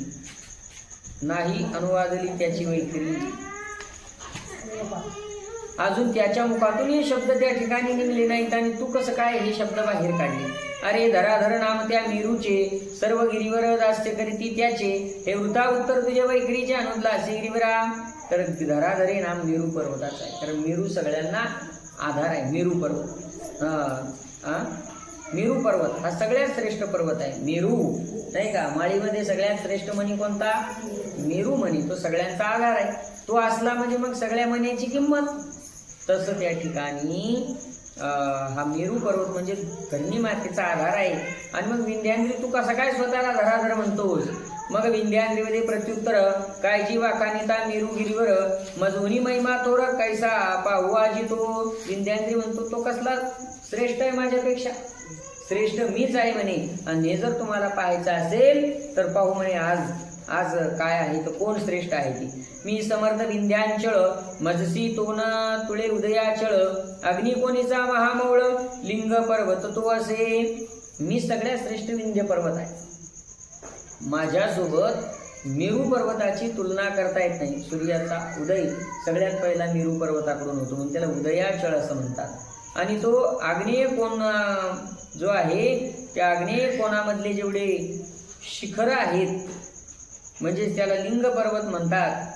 नाही अनुवादली त्याची वैखरी, अजून त्याच्या मुखातून हे शब्द त्या ठिकाणी निघले नाहीत आणि तू कसं काय हे शब्द बाहेर काढले. अरे धराधर नाम त्या मीरूचे, सर्व गिरीवर दास्य करीती त्याचे, हे वृथा उत्तर तुझ्या वैखरीचे अनुदला असे गिरीवरा. तर धराधरे नाम मेरू पर्वताचं आहे, कारण मेरू सगळ्यांना आधार आहे. मेरू पर्वत मेरू पर्वत हा सगळ्यात श्रेष्ठ पर्वत आहे. मेरू नाही का, माळीमध्ये सगळ्यात श्रेष्ठ मणी कोणता? मेरू मणी. तो सगळ्यांचा आधार आहे. तो असला म्हणजे मग सगळ्या मण्याची किंमत. तसं त्या ठिकाणी हा मेरू पर्वत म्हणजे धरणी मातेचा आधार आहे. आणि मग विंध्याद्री तू कसा काय स्वतःला धराधर म्हणतोस? मग विंध्याद्रीमध्ये प्रत्युत्तर कायजी वाखानिता मेरू गिरीवर, मजोनी महिमा तोर कैसा पाहू आजी तो. विंध्याद्री म्हणतो तो कसला श्रेष्ठ आहे माझ्यापेक्षा, श्रेष्ठ मीच आहे म्हणे. आणि हे जर तुम्हाला पाहायचं असेल तर पाहू म्हणे आज काय आहे तर कोण श्रेष्ठ आहे ती. मी समर्थ विंध्यांचळ, मजसी तोन तुळे उदयाचळ, अग्नी कोणीचा महामौळ, लिंग पर्वत तो असे. मी सगळ्यात श्रेष्ठ विंध्य पर्वत आहे. माझ्यासोबत मेरू पर्वताची तुलना करता येत नाही. सूर्याचा उदय सगळ्यात पहिला मेरू पर्वताकडून होतो म्हणून त्याला उदयाचळ असं म्हणतात. आणि तो आग्नेय कोण जो आहे त्या आग्नेय कोणामधले जेवढे शिखर आहेत म्हणजे त्याला लिंग पर्वत म्हणतात,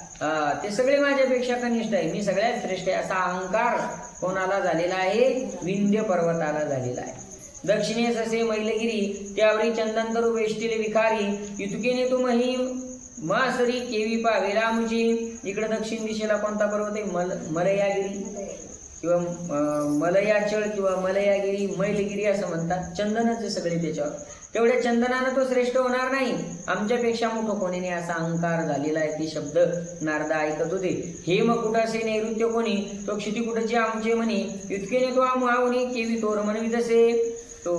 ते सगळे माझ्यापेक्षा कनिष्ठ आहे. मी सगळ्यात श्रेष्ठ आहे असा अहंकार कोणाला झालेला आहे? विंध्य पर्वताला झालेला आहे. दक्षिणेस असे मैलगिरी, त्यावरी चंदनतरू वेष्टिले विखारी, इतुकेने तू मही मासरी केवी पावेला मुझी. इकडे दक्षिण दिशेला कोणता पर्वत आहे? मलयागिरी. किंवा मलयाचळ किंवा मलयागिरी मैलगिरी असं म्हणतात. चंदनच आहे सगळे त्याच्यावर. तेवढ्या चंदनानं तो श्रेष्ठ होणार नाही. आमच्यापेक्षा मोठं कोणी नाही असा अहंकार झालेला आहे. ते शब्द नारदा ऐकत होते. हे मग कुठासे नैऋत्य कोणी तो क्षितिकुटचे आमचे म्हणे इतकेने तो आमुनी केवी तोर म्हणवी तसे. तो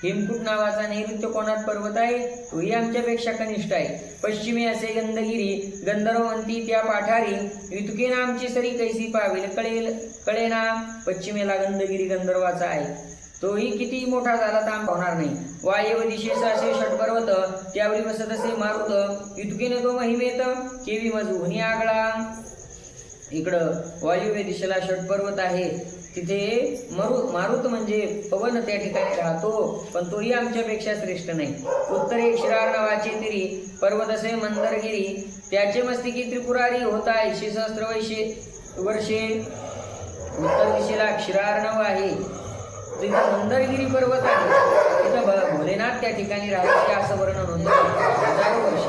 हेमकूट नावाचा नैऋत्य कोणात पर्वत आहे तोही आमच्यापेक्षा कनिष्ठ आहे. पश्चिमे असे गंधगिरी गंधर्वंती त्या पाठारी इतकेना आमची सरी कैसी पावेल कळेना. पश्चिमेला गंधगिरी गंधर्वाचा आहे तोही किती मोठा झाला तर आम होणार नाही. वायव दिशेस असे षटपर्वत त्यावरी बसत असे मारुत इतकेने तो महिमेत केवी मजूनी आगळा. इकडं वायुव्य दिशेला षटपर्वत आहे तिथे मारुत म्हणजे पवन त्या ठिकाणी राहतो पण तोही आमच्यापेक्षा श्रेष्ठ नाही. उत्तरे क्षीरार नावाचे तिरी पर्वत असे मंदरगिरी त्याचे मस्तिकी त्रिपुरारी होता 80 सहस्त्र वर्षे. उत्तर दिशेला क्षीरार नाव आहे तिथं मंदरगिरी पर्वत आहे तिथं भोलेनाथ त्या ठिकाणी राहायचे असं वर्णन होतं 1000 वर्ष.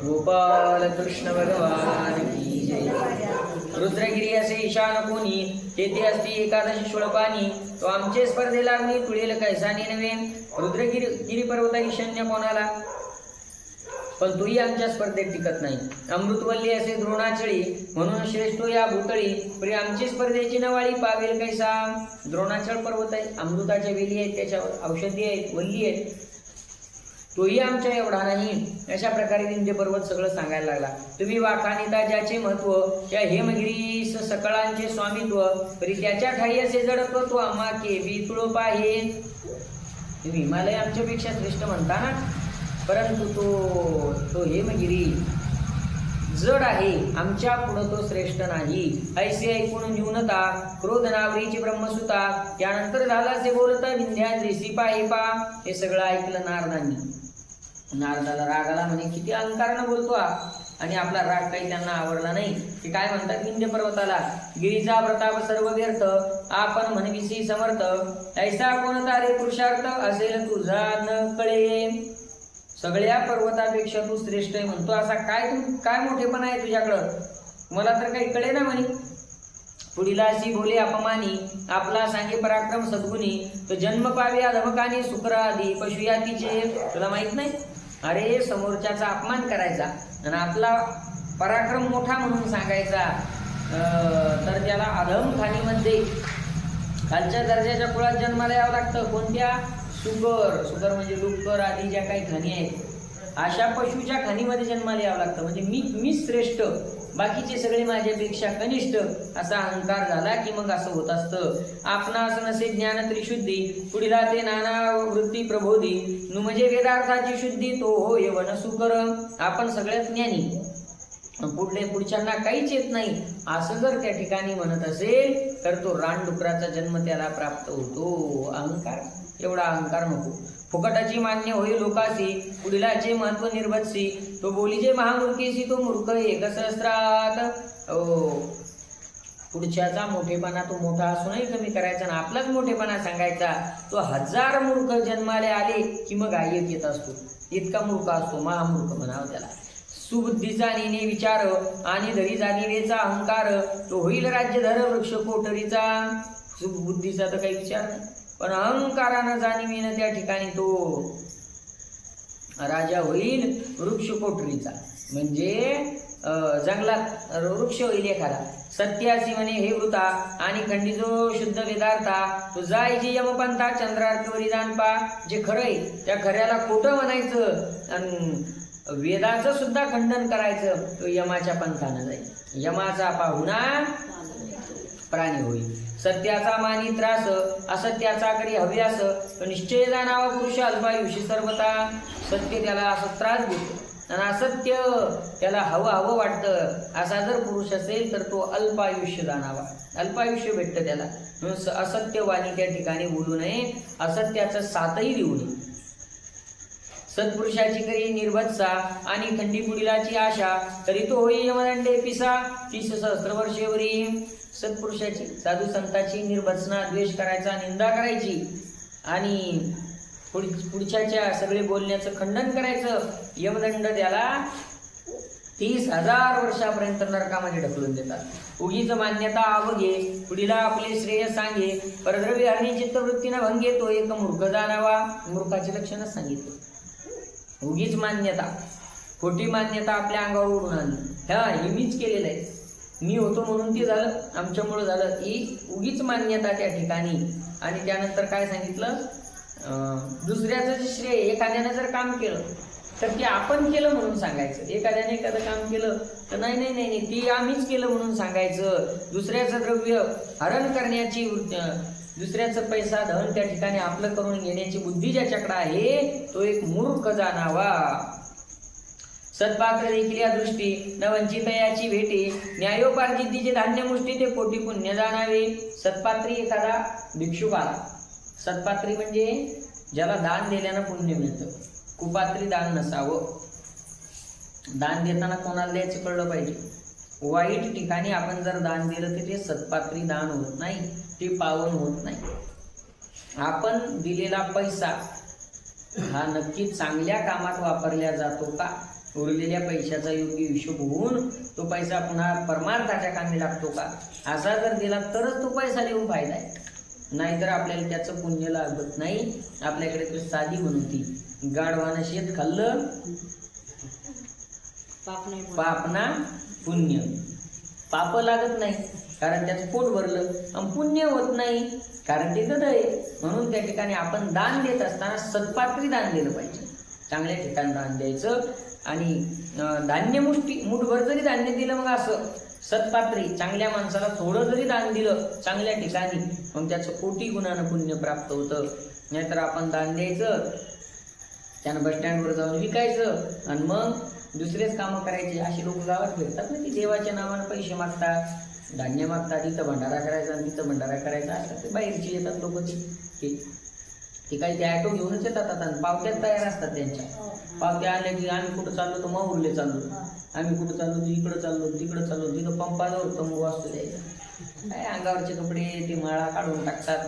गोपाल कृष्ण भगवान की जय. रुद्रगिरी असे ईशान कोणी तेथे असती एकादशी शुळपानी तो आमचे स्पर्धेला मी तुळेल कैसानी नव्हे. रुद्रगिरी पर्वत ईशान्य कोणाला पण तोही आमच्या स्पर्धेत टिकत नाही. अमृतवल्ली असे द्रोणाचळी म्हणून श्रेष्ठ या भूतळी परी आमची स्पर्धेची नवाळी पावेल कैसा. द्रोणाचळ पर्वत आहे अमृताच्या वेली आहेत त्याच्यावर औषधी आहेत वल्ली आहेत तोही आमच्या एवढा नाही. अशा प्रकारे विंध्य पर्वत सगळं सांगायला लागला. तुम्ही वाखानिता ज्याचे महत्व त्या हेमगिरी सकळांचे स्वामित्व तरी त्याच्या ठाई असे जडत्व तो आम्हा केवी तुळो पाहे. तुम्ही हिमालय आमच्यापेक्षा श्रेष्ठ म्हणता ना परंतु तो हेमगिरी जड आहे आमच्या पुढं तो श्रेष्ठ नाही. ऐसे ऐकून न्यूनता क्रोध नावरीची ब्रह्मसुता त्यानंतर झाला असे बोलता विंध्या देसी पाहे पा. हे सगळं ऐकलं नारदांनी. नारदाला राग आला म्हणे किती अहंकारानं बोलतो हा आणि आपला राग काही त्यांना आवडला नाही. ते काय म्हणतात विंध्य पर्वताला गिरीचा प्रताप सर्व व्यर्थ आपण म्हणविसी समर्थ ऐसा कोणता रे पुरुषार्थ असेल तुझा न कळे. सगळ्या पर्वतापेक्षा तू श्रेष्ठ आहे म्हणतो असा काय मोठेपणा आहे तुझ्याकडं मला तर काही कळे ना म्हणे. पुढीला अशी बोले अपमानी आपला सांगे पराक्रम सद्गुणी तो जन्म पावे अधमकानी शुक्रादी पशुयातीचे. तुला माहित नाही अरे समोरच्याचा अपमान करायचा आणि आपला पराक्रम मोठा म्हणून सांगायचा तर त्याला अधम खाणीमध्ये खालच्या दर्जाच्या कुळात जन्माला यावं लागतं. कोणत्या सुगर म्हणजे डुक्कर आदी ज्या काही खाणी आहेत अशा पशुच्या खाणीमध्ये जन्माला यावं लागतं. म्हणजे मी श्रेष्ठ बाकीचे सगळे माझ्यापेक्षा कनिष्ठ असा अहंकार झाला की मग असं होत असतं. आपणा असं नसे ज्ञान त्रिशुद्धी पुढीला ते नाना वृत्ती प्रबोधी नु म्हणजे वेदार्थाची शुद्धी तो हो येवन सुकर. आपण सगळ्यात ज्ञानी पुढच्यांना काहीच येत नाही असं जर त्या ठिकाणी म्हणत असेल तर तो रानडुकराचा जन्म त्याला प्राप्त होतो. अहंकार एवढा अहंकार नको. फुकटाची मान्य होईल लोकासी पुढीलाचे महत्व निर्भत्सी तो बोलीजे महामूर्खेसी तो मूर्ख एक सहस्रात. पुढच्याचा मोठेपणा तो मोठा असूनही कमी करायचा ना आपलाच मोठेपणा सांगायचा. तो 1000 मूर्ख जन्माले आले की मग आयत येत असतो. इतका मूर्ख असतो महामूर्ख म्हणावं त्याला. सुबुद्धीचा नेने विचार आणि धरी जाणीवेचा अहंकार तो होईल राज्यधर वृक्ष कोठरीचा. सुबुद्धीचा तर काही विचार नाही पण अहंकारानं जाणीवेनं त्या ठिकाणी तो राजा होईल वृक्ष कोठरीचा म्हणजे जंगलात वृक्ष होईल एखादा. सत्यासी म्हणे हे वृता आणि खंडिजो शुद्ध वेदार्था तो जायची यमपंथा चंद्रार्थवरी जाणपा. जे खरंय त्या खऱ्याला खोटं म्हणायचं आणि वेदाचं सुद्धा खंडन करायचं तो यमाच्या पंथानं जाईल. यमाचा पाहुणा प्राणी होईल. सत्याचा मानी त्रास असत्याचा करी हव्यास तो निश्चय जाणावा पुरुष अल्पायुष्य सर्वता. सत्य त्याला असं त्रास देतो आणि असत्य त्याला हवं वाटतं असा जर पुरुष असेल तर तो अल्पायुष्य जाणावा. अल्पायुष्य भेटतं त्याला म्हणून असत्यवाणी त्या ठिकाणी बोलू नये असत्याचं साथही देऊ नये. सत्पुरुषाची करी निर्भत्सा आणि खंडी पुढीलाची आशा तरी तो होई यमदंडे पिसा 30 सहस्त्र वर्षेवरी. सत्पुरुषाची साधू संताची निर्भत्सना द्वेष करायचा निंदा करायची आणि पुढच्याच्या सगळे बोलण्याचं खंडन करायचं. यमदंड त्याला 30,000 वर्षापर्यंत नरकामध्ये ढकलून देतात. उगीच मान्यता अवघे, पुढीला आपले श्रेय सांगे, परद्रव्य हरणी चित्तवृत्तीनं भंगे, तो एक मूर्ख जाणावा. मूर्खाचे लक्षणच सांगितलं. उगीच मान्यता, खोटी मान्यता आपल्या अंगावर ओढून आणली. हे मीच केलेलं आहे, मी होतो म्हणून ते झालं, आमच्यामुळं झालं, ही उगीच मान्यता त्या ठिकाणी. आणि त्यानंतर काय सांगितलं, दुसऱ्याचं जे श्रेय, एखाद्यानं जर काम केलं तर ते आपण केलं म्हणून सांगायचं. एखाद्याने एखादं काम केलं तर नाही नाही नाही नाही ती आम्हीच केलं म्हणून सांगायचं. दुसऱ्याचं द्रव्य हरण करण्याची, दुसऱ्याचं पैसा धन त्या ठिकाणी आपलं करून घेण्याची बुद्धी ज्याच्याकडे आहे तो एक मूर्ख जाणावा. सत्पात्र देखील या दृष्टी न वंचित याची भेटे, न्यायोपार्जितीचे धान्य मुष्टी ते कोटी पुण्य जाणावे. सत्पात्री एखादा भिक्षुक आला. सत्पात्री म्हणजे ज्याला दान दिल्यानं पुण्य मिळतं. कुपात्री दान नसावं. दान देताना कोणाला द्यायचं कळलं पाहिजे. वाईट ठिकाणी आपण जर दान दिलं तर ते सत्पात्री दान होत नाही, ते पावन होत नाही. आपण दिलेला पैसा हा नक्की चांगल्या कामात वापरला जातो का, उरलेल्या पैशाचा योग्य हिशोब होऊन तो पैसा पुन्हा परमार्थाच्या कामी लागतो का, असा जर दिला तरच तो पैसा देऊन फायदा आहे. नाहीतर आपल्याला त्याचं पुण्य लागत नाही. आपल्याकडे तो साधी म्हणती, गाढवानं शेत खाल्लं पापना पुण्य. पाप लागत नाही कारण त्याचं पोट भरलं, आणि पुण्य होत नाही कारण ते गद आहे. म्हणून त्या ठिकाणी आपण दान देत असताना सत्पात्री दान दिलं पाहिजे. चांगल्या ठिकाणी दान द्यायचं. आणि धान्य मुठभर जरी धान्य दिलं मग असं सत्पात्री चांगल्या माणसाला थोडं जरी दान दिलं चांगल्या ठिकाणी मग त्याचं कोटी गुणानं पुण्य प्राप्त होतं. नाहीतर आपण दान द्यायचं, त्यानं बस स्टँडवर जाऊन विकायचं आणि मग दुसरेच कामं करायचे. अशी लोक गावात फिरतात ना, ती देवाच्या नावानं पैसे मागतात, धान्य मागतात, इथं भंडारा करायचा आणि तिथं भंडारा करायचा असतात. ते बाहेरची येतात लोक, ती काही ते ॲटो घेऊनच येतात. आता पावत्यात तयार असतात त्यांच्या. पावत्या आल्या की आम्ही कुठं चाललो तर माहुरले चाललो, आम्ही कुठं चाललो तर इकडं चाललो, तिकडं चाललो. तिथं पंपाजवळ तंबू वाचतो द्यायचा. काय अंगावरचे कपडे ते माळा काढून टाकतात,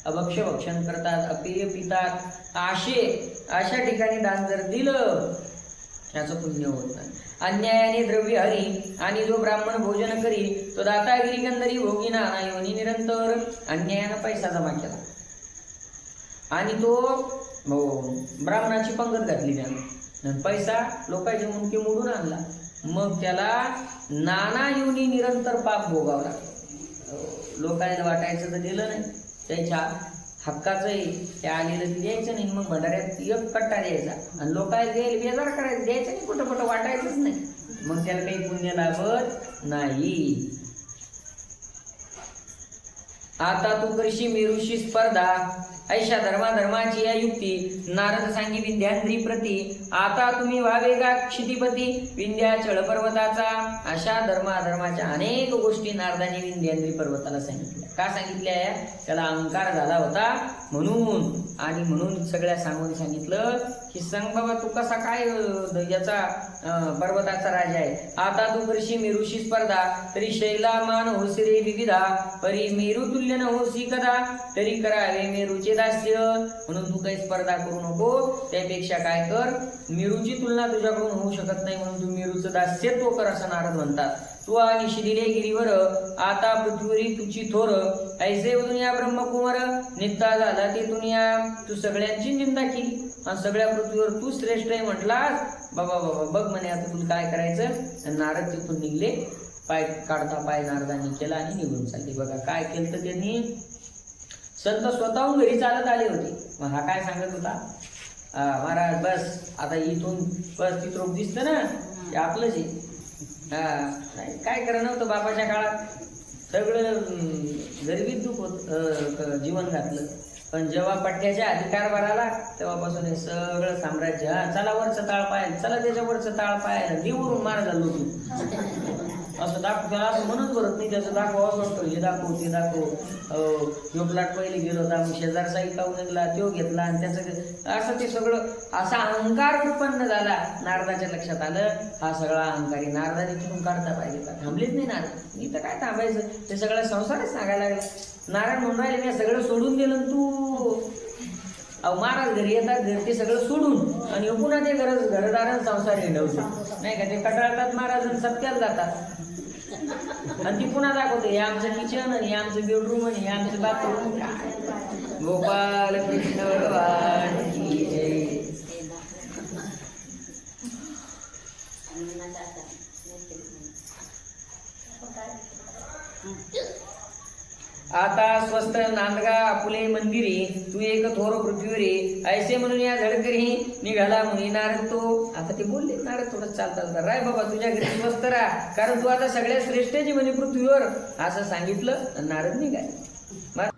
भक्षण करतात, अपेय पितात. अशा ठिकाणी दान जर दिलं त्याचं पुण्य होत नाही. अन्यायाने द्रव्य हरी आणि जो ब्राह्मण भोजन करी तो दातागिरी गंधरी भोगिना योनी निरंतर. अन्यायानं पैसा जमा केला आणि तो ब्राह्मणाची पंगत घातली त्यानं, पैसा लोकांचे मुंडके मोडून आणला, मग त्याला नाना योनी निरंतर पाप भोगावं लागतं. लोकांना वाटायचं तर दिलं नाही, त्याच्या हक्काचं आहे ते आलेलं ते द्यायचं नाही. मग भंडाऱ्यात एक कट्टा द्यायचा आणि लोकांना द्यायला बेजार करायचं, द्यायचं नाही, कुठं कुठं वाटायचंच नाही. मग त्याला काही पुण्य लाभत नाही. आता तू करशी मेरुशी स्पर्धा, ऐशा धर्माची या युक्ती नारद सांगी विंध्याद्री प्रती. आता तुम्ही व्हावे का क्षितिपती विंध्याचळ पर्वताचा. अशा धर्माच्या अनेक गोष्टी नारदाने विंध्याद्री पर्वताला सांगितल्या. का सांगितल्या? त्याला अहंकार झाला होता म्हणून. आणि म्हणून सगळ्या सांगून सांगितलं की सांग बाबा तू कसा काय याचा पर्वताचा राजा आहे. आता तू करशी मेरुशी स्पर्धा तरी शैलामान होसी रे विविधा, परी मेरू तुल्य न होसी कदा, तरी करावे मेरूचे दास्य. म्हणून तू काही स्पर्धा करू नको, त्यापेक्षा काय कर, मेरूची तुलना तुझ्याकडून होऊ शकत नाही म्हणून तू मेरूचं दास्यत्व कर असं नारद म्हणतात. तू आणि शिदिले गिरीवर आता पृथ्वीवरी तुझी थोर, ऐसे दुनिया ब्रह्मकुमार नित्ता झाला ते दुनिया. तू सगळ्यांची निंदा केली आणि सगळ्या पृथ्वीवर तू श्रेष्ठ आहे म्हटलास. बाबा बघ म्हणे आता तुला काय करायचं. नारद तिथून निघले, पाय काढता पाय नारदांनी केला आणि निघून चालले. बघा काय केलं तर त्यांनी. संत स्वतःहून घरी चालत आले होते. मग हा काय सांगत होता, महाराज बस आता इथून बस तिथं दिसतं ना ते आपलंच आहे. काय करा नव्हतं बापाच्या काळात, सगळं गरिबीत दुःख होत जीवन घातलं. पण जेव्हा पट्ट्याच्या अधिकारवर आला तेव्हापासून हे सगळं साम्राज्य, चला वरचं ताळ पाहायला, चला त्याच्यावरचं ताळ पाहायला, निवडून मार झालो तू असं दाखव. त्याला असं म्हणून करत नाही, त्याचं दाखव असं वाटतं, हे दाखव ते दाखव. जो प्लॉट पहिले गेलो होता मग शेजारचा इकाऊ निघाला, तो घेतला आणि त्याचं असं ते सगळं असा अहंकार उत्पन्न झाला. नारदाच्या लक्षात आलं हा सगळा अहंकारी नारदाने तिथून काढता पाहिजे का. थांबलेच नाही नारद, मी तर काय थांबायचं, ते सगळं संसारच सांगायला लागलं. नारायण म्हणून राहिले मी सगळं सोडून दिलं तू अहो महाराज घरी येतात, घर ते सगळं सोडून आणि पुन्हा ते घरदारांना संसार हिंडवतो नाही का. ते कटाळतात महाराज आणि सत्यात जातात आणि ती पुन्हा दाखवते हे आमचं किचन आणि हे आमचं बेडरूम आणि हे आमचं बाथरूम. गोपाल कृष्ण भगवान की जय. आता स्वस्त नांदगा आपुले मंदिरी तू एक थोर पृथ्वीवरी ऐसे म्हणून या झडकरी निघाला मुनी नारद तो. आता ते बोलले नारद थोडं चालतात राय बाबा तुझ्या घरी स्वस्त राहा, कारण तू आता सगळ्यात श्रेष्ठ जी म्हणे पृथ्वीवर असं सांगितलं. नारद निघाले.